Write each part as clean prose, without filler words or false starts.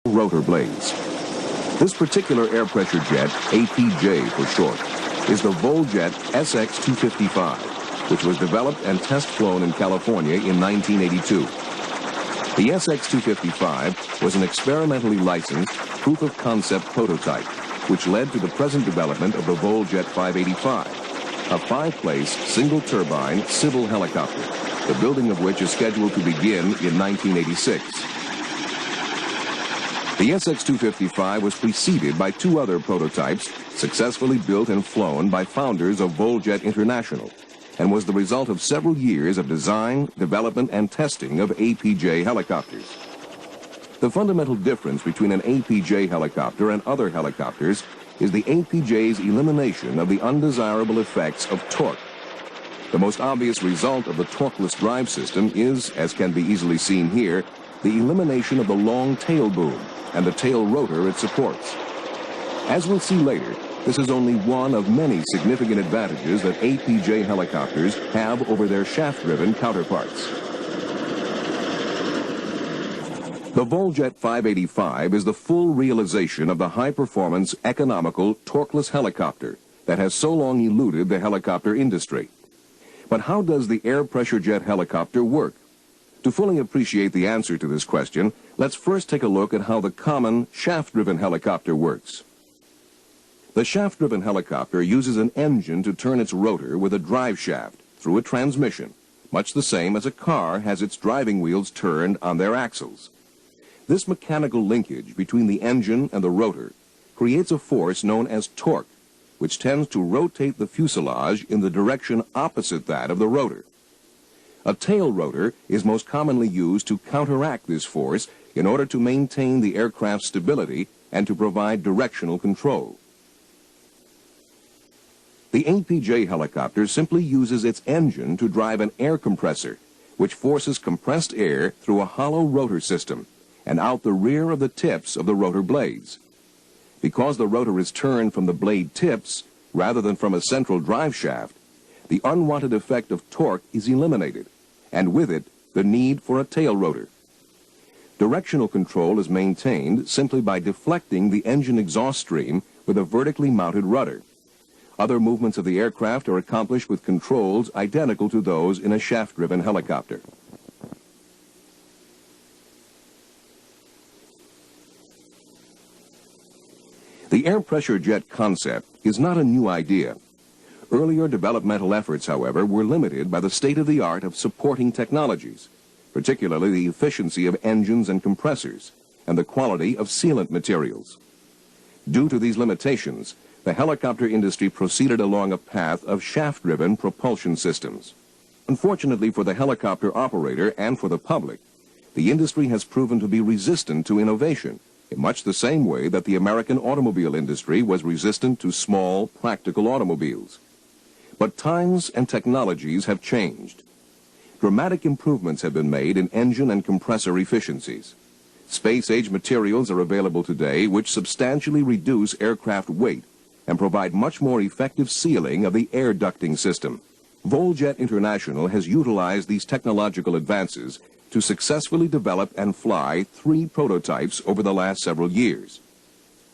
rotor blades. This particular air pressure jet, APJ for short, is the Voljet SX-255, which was developed and test flown in California in 1982. The SX-255 was an experimentally licensed proof-of-concept prototype, which led to the present development of the Voljet 585, a 5-place, single-turbine civil helicopter, the building of which is scheduled to begin in 1986. The SX-255 was preceded by 2 other prototypes successfully built and flown by founders of Voljet International, and was the result of several years of design, development, and testing of APJ helicopters. The fundamental difference between an APJ helicopter and other helicopters is the APJ's elimination of the undesirable effects of torque. The most obvious result of the torqueless drive system is, as can be easily seen here, the elimination of the long tail boom and the tail rotor it supports. As we'll see later, this is only one of many significant advantages that APJ helicopters have over their shaft-driven counterparts. The Voljet 585 is the full realization of the high-performance, economical, torqueless helicopter that has so long eluded the helicopter industry. But how does the air pressure jet helicopter work? To fully appreciate the answer to this question, let's first take a look at how the common shaft-driven helicopter works. The shaft-driven helicopter uses an engine to turn its rotor with a drive shaft through a transmission, much the same as a car has its driving wheels turned on their axles. This mechanical linkage between the engine and the rotor creates a force known as torque, which tends to rotate the fuselage in the direction opposite that of the rotor. A tail rotor is most commonly used to counteract this force in order to maintain the aircraft's stability and to provide directional control. The APJ helicopter simply uses its engine to drive an air compressor, which forces compressed air through a hollow rotor system and out the rear of the tips of the rotor blades. Because the rotor is turned from the blade tips rather than from a central drive shaft, the unwanted effect of torque is eliminated, and with it, the need for a tail rotor. Directional control is maintained simply by deflecting the engine exhaust stream with a vertically mounted rudder. Other movements of the aircraft are accomplished with controls identical to those in a shaft-driven helicopter. The air pressure jet concept is not a new idea. Earlier developmental efforts, however, were limited by the state-of-the-art of supporting technologies, particularly the efficiency of engines and compressors, and the quality of sealant materials. Due to these limitations, the helicopter industry proceeded along a path of shaft-driven propulsion systems. Unfortunately for the helicopter operator and for the public, the industry has proven to be resistant to innovation, in much the same way that the American automobile industry was resistant to small, practical automobiles. But times and technologies have changed. Dramatic improvements have been made in engine and compressor efficiencies. Space-age materials are available today which substantially reduce aircraft weight and provide much more effective sealing of the air ducting system. Voljet International has utilized these technological advances to successfully develop and fly 3 prototypes over the last several years.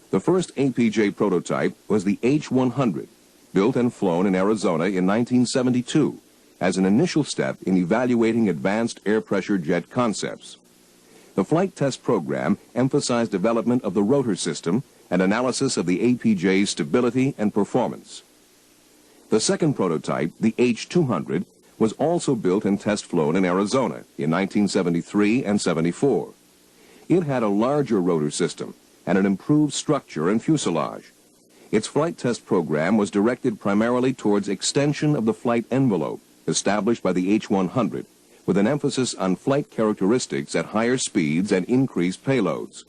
The first APJ prototype was the H-100, built and flown in Arizona in 1972, as an initial step in evaluating advanced air pressure jet concepts. The flight test program emphasized development of the rotor system and analysis of the APJ's stability and performance. The second prototype, the H-200, was also built and test flown in Arizona in 1973 and 74. It had a larger rotor system and an improved structure and fuselage. Its flight test program was directed primarily towards extension of the flight envelope established by the H-100, with an emphasis on flight characteristics at higher speeds and increased payloads.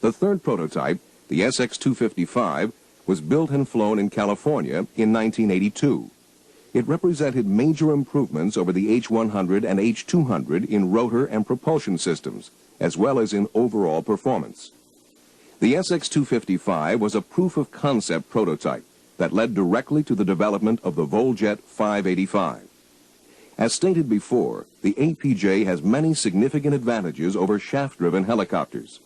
The third prototype, the SX-255, was built and flown in California in 1982. It represented major improvements over the H-100 and H-200 in rotor and propulsion systems, as well as in overall performance. The SX-255 was a proof-of-concept prototype that led directly to the development of the Voljet 585. As stated before, the APJ has many significant advantages over shaft-driven helicopters.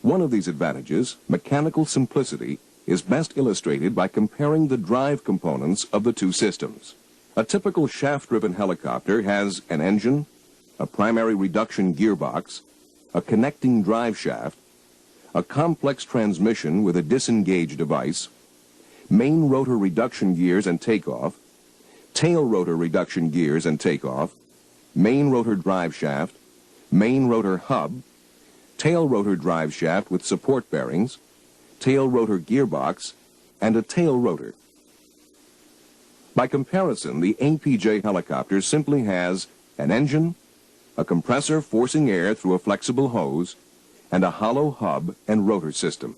One of these advantages, mechanical simplicity, is best illustrated by comparing the drive components of the two systems. A typical shaft-driven helicopter has an engine, a primary reduction gearbox, a connecting drive shaft, a complex transmission with a disengaged device, main rotor reduction gears and takeoff, tail rotor reduction gears and takeoff, main rotor drive shaft, main rotor hub, tail rotor drive shaft with support bearings, tail rotor gearbox, and a tail rotor. By comparison, the APJ helicopter simply has an engine, a compressor forcing air through a flexible hose, and a hollow hub and rotor system.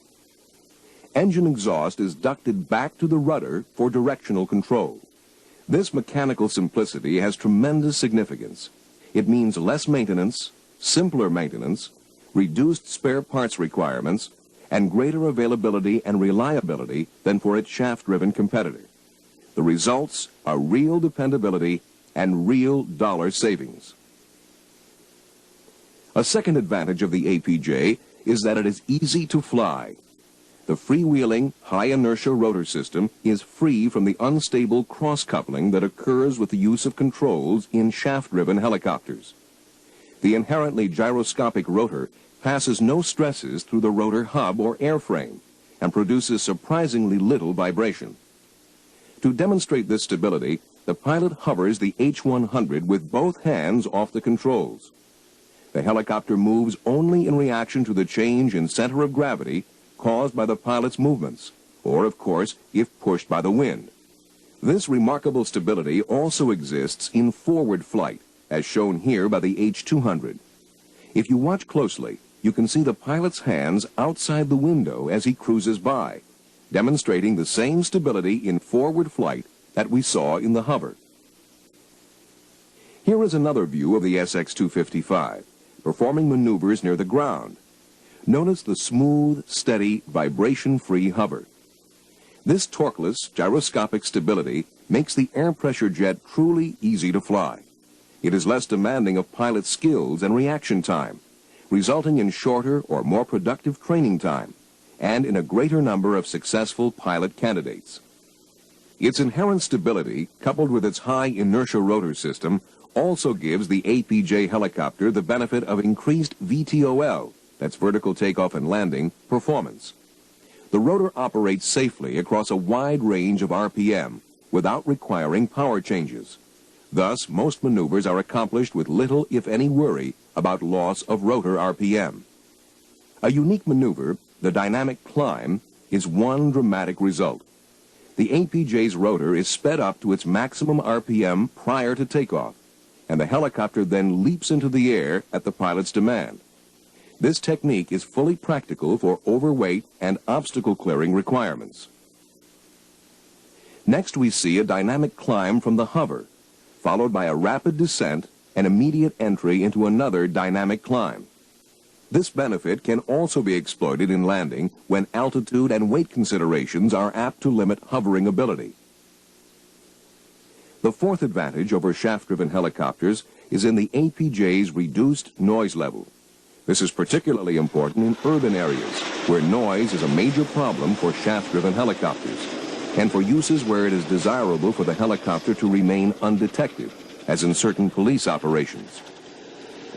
Engine exhaust is ducted back to the rudder for directional control. This mechanical simplicity has tremendous significance. It means less maintenance, simpler maintenance, reduced spare parts requirements, and greater availability and reliability than for its shaft-driven competitor. The results are real dependability and real dollar savings. A second advantage of the APJ is that it is easy to fly. The freewheeling, high-inertia rotor system is free from the unstable cross-coupling that occurs with the use of controls in shaft-driven helicopters. The inherently gyroscopic rotor passes no stresses through the rotor hub or airframe and produces surprisingly little vibration. To demonstrate this stability, the pilot hovers the H-100 with both hands off the controls. The helicopter moves only in reaction to the change in center of gravity caused by the pilot's movements, or, of course, if pushed by the wind. This remarkable stability also exists in forward flight, as shown here by the H-200. If you watch closely, you can see the pilot's hands outside the window as he cruises by, demonstrating the same stability in forward flight that we saw in the hover. Here is another view of the SX-255, performing maneuvers near the ground. Notice the smooth, steady, vibration-free hover. This torqueless, gyroscopic stability makes the air pressure jet truly easy to fly. It is less demanding of pilot skills and reaction time, resulting in shorter or more productive training time, and in a greater number of successful pilot candidates. Its inherent stability, coupled with its high inertia rotor system, also gives the APJ helicopter the benefit of increased VTOL, that's vertical takeoff and landing, performance. The rotor operates safely across a wide range of RPM without requiring power changes. Thus, most maneuvers are accomplished with little, if any, worry about loss of rotor RPM. A unique maneuver, the dynamic climb, is one dramatic result. The APJ's rotor is sped up to its maximum RPM prior to takeoff, and the helicopter then leaps into the air at the pilot's demand. This technique is fully practical for overweight and obstacle-clearing requirements. Next, we see a dynamic climb from the hover, followed by a rapid descent and immediate entry into another dynamic climb. This benefit can also be exploited in landing when altitude and weight considerations are apt to limit hovering ability. The fourth advantage over shaft-driven helicopters is in the APJ's reduced noise level. This is particularly important in urban areas, where noise is a major problem for shaft-driven helicopters, and for uses where it is desirable for the helicopter to remain undetected, as in certain police operations.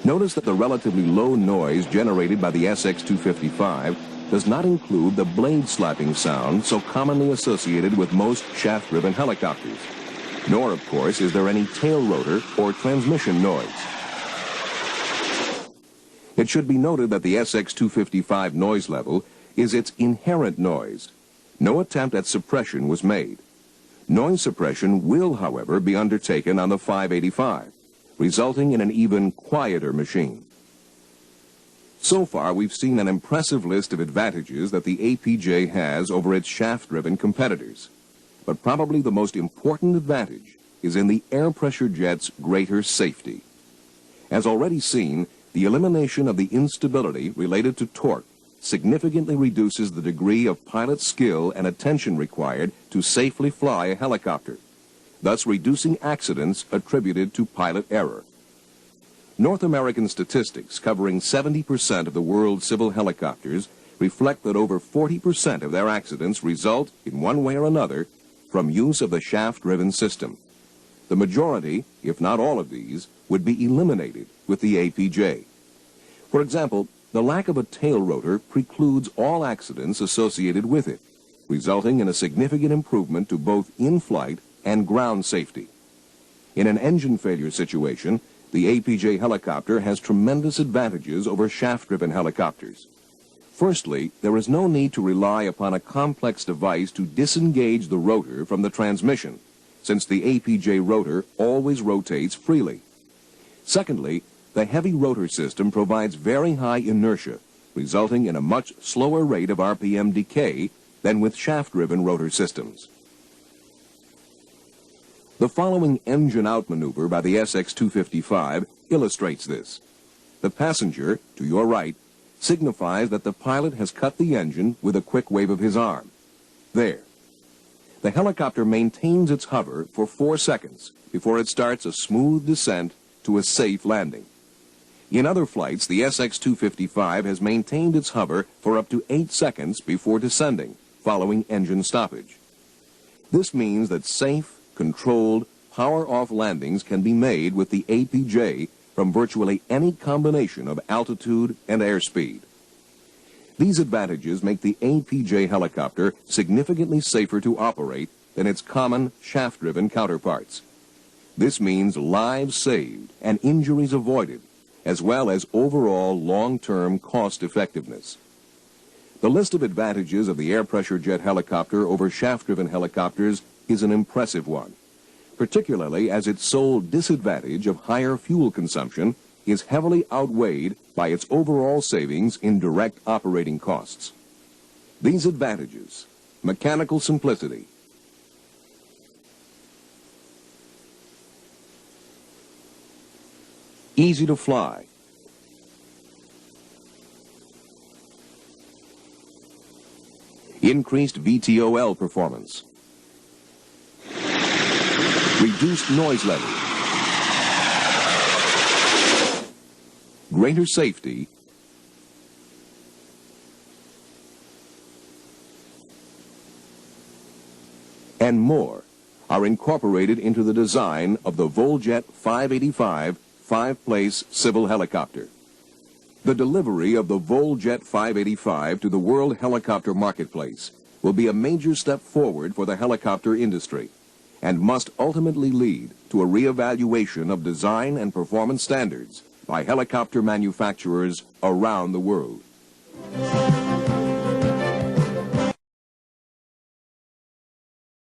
Notice that the relatively low noise generated by the SX-255 does not include the blade slapping sound so commonly associated with most shaft-driven helicopters, nor, of course, is there any tail rotor or transmission noise. It should be noted that the SX-255 noise level is its inherent noise. No attempt at suppression was made. Noise suppression will, however, be undertaken on the 585, resulting in an even quieter machine. So far, we've seen an impressive list of advantages that the APJ has over its shaft-driven competitors. But probably the most important advantage is in the air pressure jet's greater safety. As already seen, the elimination of the instability related to torque significantly reduces the degree of pilot skill and attention required to safely fly a helicopter, thus reducing accidents attributed to pilot error. North American statistics covering 70% of the world's civil helicopters reflect that over 40% of their accidents result, in one way or another, from use of the shaft-driven system. The majority, if not all of these, would be eliminated with the APJ. For example, the lack of a tail rotor precludes all accidents associated with it, resulting in a significant improvement to both in-flight and ground safety. In an engine failure situation, the APJ helicopter has tremendous advantages over shaft-driven helicopters. Firstly, there is no need to rely upon a complex device to disengage the rotor from the transmission, since the APJ rotor always rotates freely. Secondly, the heavy rotor system provides very high inertia, resulting in a much slower rate of RPM decay than with shaft-driven rotor systems. The following engine-out maneuver by the SX-255 illustrates this. The passenger, to your right, signifies that the pilot has cut the engine with a quick wave of his arm. There. The helicopter maintains its hover for 4 seconds before it starts a smooth descent to a safe landing. In other flights, the SX-255 has maintained its hover for up to 8 seconds before descending, following engine stoppage. This means that safe, controlled, power-off landings can be made with the APJ from virtually any combination of altitude and airspeed. These advantages make the APJ helicopter significantly safer to operate than its common shaft-driven counterparts. This means lives saved and injuries avoided, as well as overall long-term cost-effectiveness. The list of advantages of the air pressure jet helicopter over shaft-driven helicopters is an impressive one, particularly as its sole disadvantage of higher fuel consumption is heavily outweighed by its overall savings in direct operating costs. These advantages: mechanical simplicity, easy to fly, increased VTOL performance, reduced noise level, greater safety, and more are incorporated into the design of the Voljet 585 five-place civil helicopter. The delivery of the Voljet 585 to the world helicopter marketplace will be a major step forward for the helicopter industry and must ultimately lead to a reevaluation of design and performance standards by helicopter manufacturers around the world.